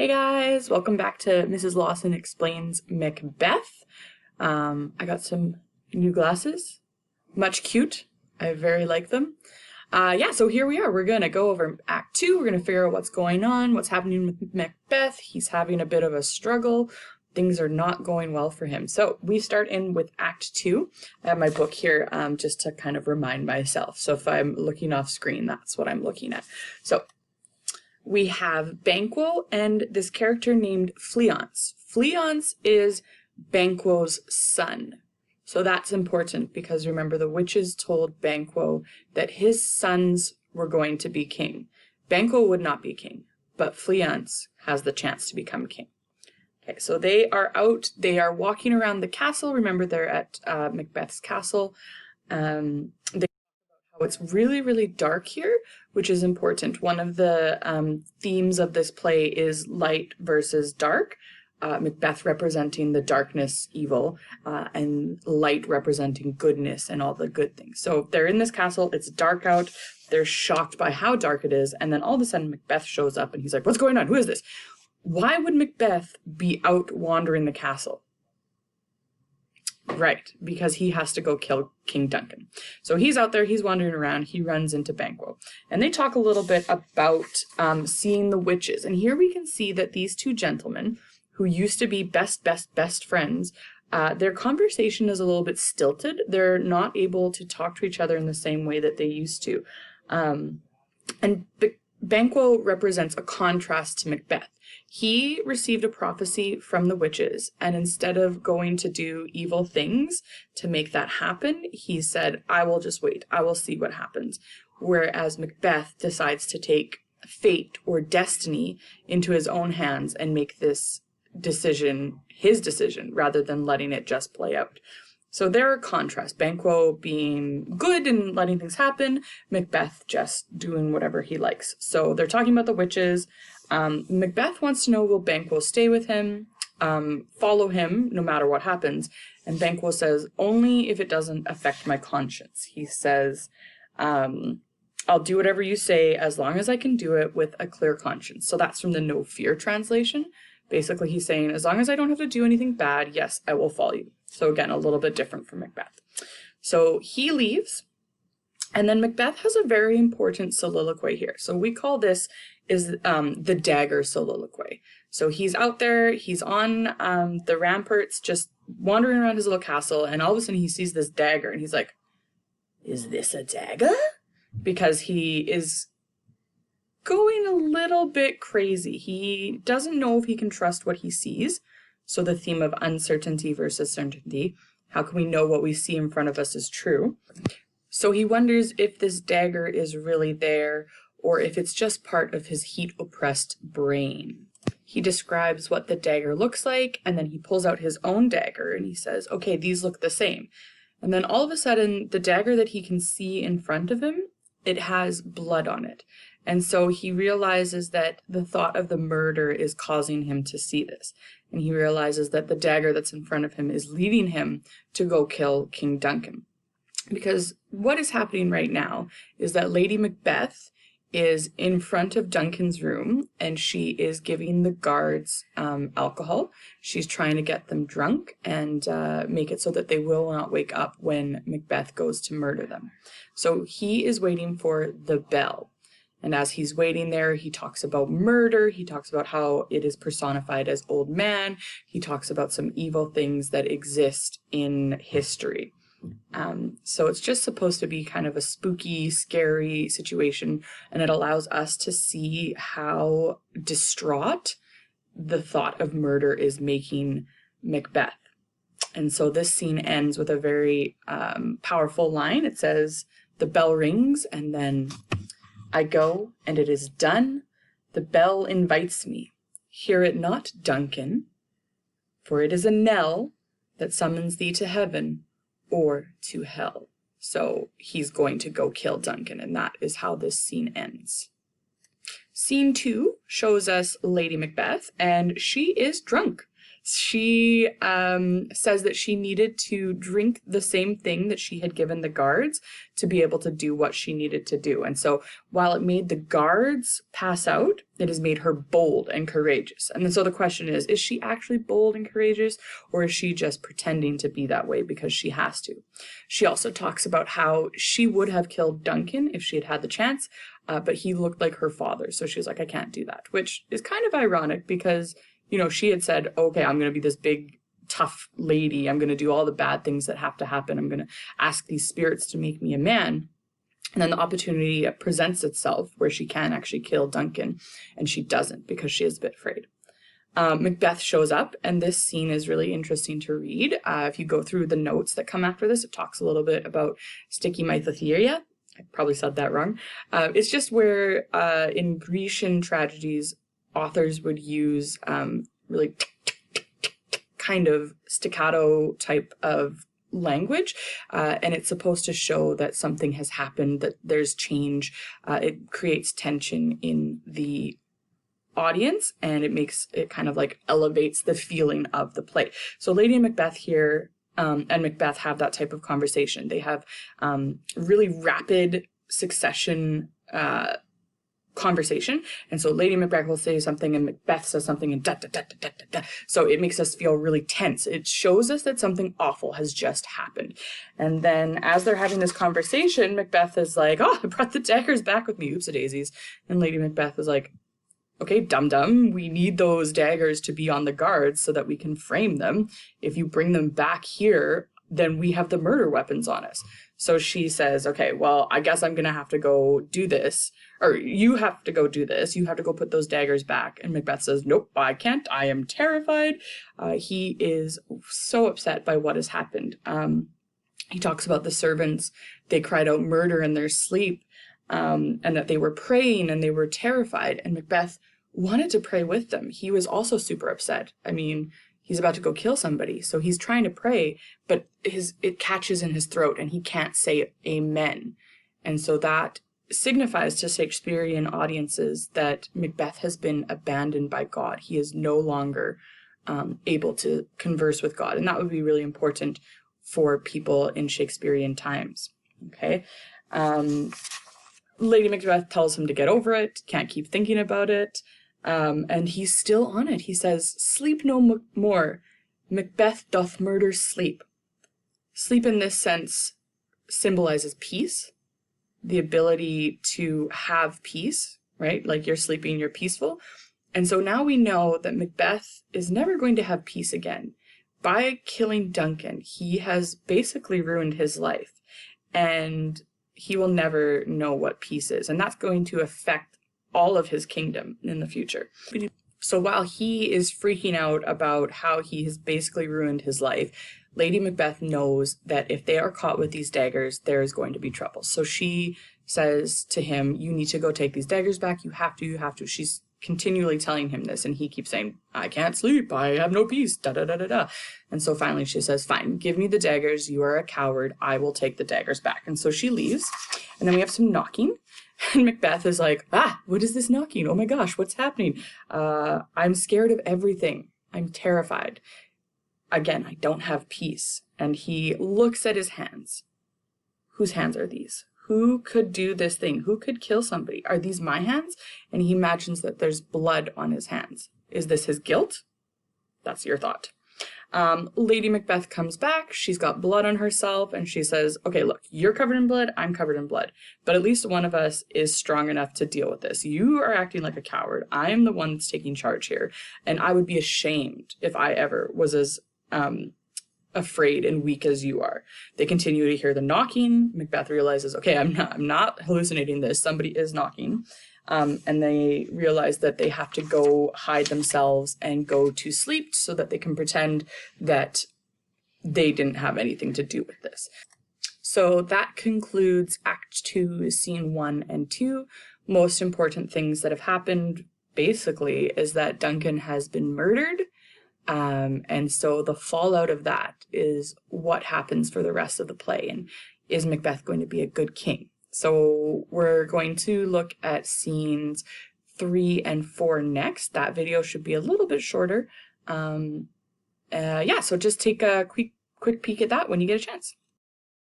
Hey guys, welcome back to Mrs. Lawson Explains Macbeth. I got some new glasses, much cute. I very like them. So here we are. We're gonna go over Act 2. We're gonna figure out what's going on, what's happening with Macbeth. He's having a bit of a struggle. Things are not going well for him. So we start in with Act 2. I have my book here just to kind of remind myself. So if I'm looking off screen, that's what I'm looking at. So we have Banquo and this character named Fleance. Fleance is Banquo's son. So that's important because remember the witches told Banquo that his sons were going to be king. Banquo would not be king, but Fleance has the chance to become king. Okay, so they are out, they are walking around the castle. Remember they're at Macbeth's castle. It's really, really dark here, which is important. One of the themes of this play is light versus dark. Macbeth representing the darkness, evil, and light representing goodness and all the good things. So they're in this castle, it's dark out, they're shocked by how dark it is, and then all of a sudden Macbeth shows up and he's like, what's going on? Who is this? Why would Macbeth be out wandering the castle? Right, because he has to go kill King Duncan. So he's out there, he's wandering around, he runs into Banquo. And they talk a little bit about seeing the witches. And here we can see that these two gentlemen, who used to be best friends, their conversation is a little bit stilted. They're not able to talk to each other in the same way that they used to. And Banquo represents a contrast to Macbeth. He received a prophecy from the witches, and instead of going to do evil things to make that happen, he said, I will just wait. I will see what happens. Whereas Macbeth decides to take fate or destiny into his own hands and make this decision his decision rather than letting it just play out. So there are contrasts. Banquo being good and letting things happen, Macbeth just doing whatever he likes. So they're talking about the witches. Macbeth wants to know, will Banquo stay with him, follow him no matter what happens? And Banquo says, only if it doesn't affect my conscience. He says, I'll do whatever you say as long as I can do it with a clear conscience. So that's from the No Fear translation. Basically, he's saying, as long as I don't have to do anything bad, yes, I will follow you. So again, a little bit different from Macbeth. So he leaves, and then Macbeth has a very important soliloquy here. So we call this the dagger soliloquy. So he's out there, he's on the ramparts, just wandering around his little castle, and all of a sudden he sees this dagger, and he's like, is this a dagger? Because he is going a little bit crazy. He doesn't know if he can trust what he sees. So the theme of uncertainty versus certainty. How can we know what we see in front of us is true? So he wonders if this dagger is really there or if it's just part of his heat-oppressed brain. He describes what the dagger looks like, and then he pulls out his own dagger and he says, okay, these look the same. And then all of a sudden, the dagger that he can see in front of him, it has blood on it. And so he realizes that the thought of the murder is causing him to see this. And he realizes that the dagger that's in front of him is leading him to go kill King Duncan. Because what is happening right now is that Lady Macbeth is in front of Duncan's room and she is giving the guards alcohol. She's trying to get them drunk and make it so that they will not wake up when Macbeth goes to murder them. So he is waiting for the bell. And as he's waiting there, he talks about murder. He talks about how it is personified as old man. He talks about some evil things that exist in history. So it's just supposed to be kind of a spooky, scary situation. And it allows us to see how distraught the thought of murder is making Macbeth. And so this scene ends with a very powerful line. It says, the bell rings and then I go, and it is done. The bell invites me. Hear it not, Duncan, for it is a knell that summons thee to heaven or to hell. So he's going to go kill Duncan, and that is how this scene ends. Scene 2 shows us Lady Macbeth, and she is drunk. she says that she needed to drink the same thing that she had given the guards to be able to do what she needed to do. And so while it made the guards pass out, it has made her bold and courageous. And then so the question is she actually bold and courageous, or is she just pretending to be that way because she has to? She also talks about how she would have killed Duncan if she had had the chance, but he looked like her father. So she's like, I can't do that, which is kind of ironic because, you know, she had said, okay, I'm going to be this big, tough lady. I'm going to do all the bad things that have to happen. I'm going to ask these spirits to make me a man. And then the opportunity presents itself where she can actually kill Duncan, and she doesn't because she is a bit afraid. Macbeth shows up, and this scene is really interesting to read. If you go through the notes that come after this, it talks a little bit about Stachymythotheria. I probably said that wrong. It's just where in Grecian tragedies, authors would use really kind of staccato type of language, and it's supposed to show that something has happened, that there's change. It creates tension in the audience, and it kind of like elevates the feeling of the play. So Lady and Macbeth here and Macbeth have that type of conversation. They have really rapid succession conversation. And so Lady Macbeth will say something and Macbeth says something and da da da da da da da. So it makes us feel really tense. It shows us that something awful has just happened. And then as they're having this conversation, Macbeth is like, oh, I brought the daggers back with me. Oops a daisies. And Lady Macbeth is like, okay, dum-dum, we need those daggers to be on the guards so that we can frame them. If you bring them back here, then we have the murder weapons on us. So she says, okay, well, I guess I'm going to have to go do this. Or you have to go do this. You have to go put those daggers back. And Macbeth says, nope, I can't. I am terrified. He is so upset by what has happened. He talks about the servants. They cried out murder in their sleep. And that they were praying and they were terrified. And Macbeth wanted to pray with them. He was also super upset. I mean, he's about to go kill somebody, so he's trying to pray, but it catches in his throat and he can't say amen. And so that signifies to Shakespearean audiences that Macbeth has been abandoned by God. He is no longer able to converse with God. And that would be really important for people in Shakespearean times. Okay. Lady Macbeth tells him to get over it, can't keep thinking about it, and he's still on it. He says, sleep no more. Macbeth doth murder sleep. Sleep in this sense symbolizes peace, the ability to have peace, right? Like you're sleeping, you're peaceful. And so now we know that Macbeth is never going to have peace again. By killing Duncan, he has basically ruined his life. And he will never know what peace is. And that's going to affect all of his kingdom in the future. So while he is freaking out about how he has basically ruined his life, Lady Macbeth knows that if they are caught with these daggers, there is going to be trouble. So she says to him, you need to go take these daggers back. You have to, you have to. She's continually telling him this, and he keeps saying, I can't sleep. I have no peace. Da da da da da. And so finally she says, fine, give me the daggers. You are a coward. I will take the daggers back. And so she leaves. And then we have some knocking. And Macbeth is like, what is this knocking? Oh my gosh, what's happening? I'm scared of everything. I'm terrified. Again, I don't have peace. And he looks at his hands. Whose hands are these? Who could do this thing? Who could kill somebody? Are these my hands? And he imagines that there's blood on his hands. Is this his guilt? That's your thought. Lady Macbeth comes back. She's got blood on herself, and she says, okay, look, you're covered in blood. I'm covered in blood. But at least one of us is strong enough to deal with this. You are acting like a coward. I'm the one that's taking charge here. And I would be ashamed if I ever was as afraid and weak as you are. They continue to hear the knocking. Macbeth realizes, okay, I'm not hallucinating this. Somebody is knocking. And they realize that they have to go hide themselves and go to sleep so that they can pretend that they didn't have anything to do with this. So that concludes Act 2, Scene 1 and 2. Most important things that have happened, basically, is that Duncan has been murdered. And so the fallout of that is what happens for the rest of the play. And is Macbeth going to be a good king? So we're going to look at scenes 3 and 4 next. That video should be a little bit shorter. yeah, so just take a quick peek at that when you get a chance.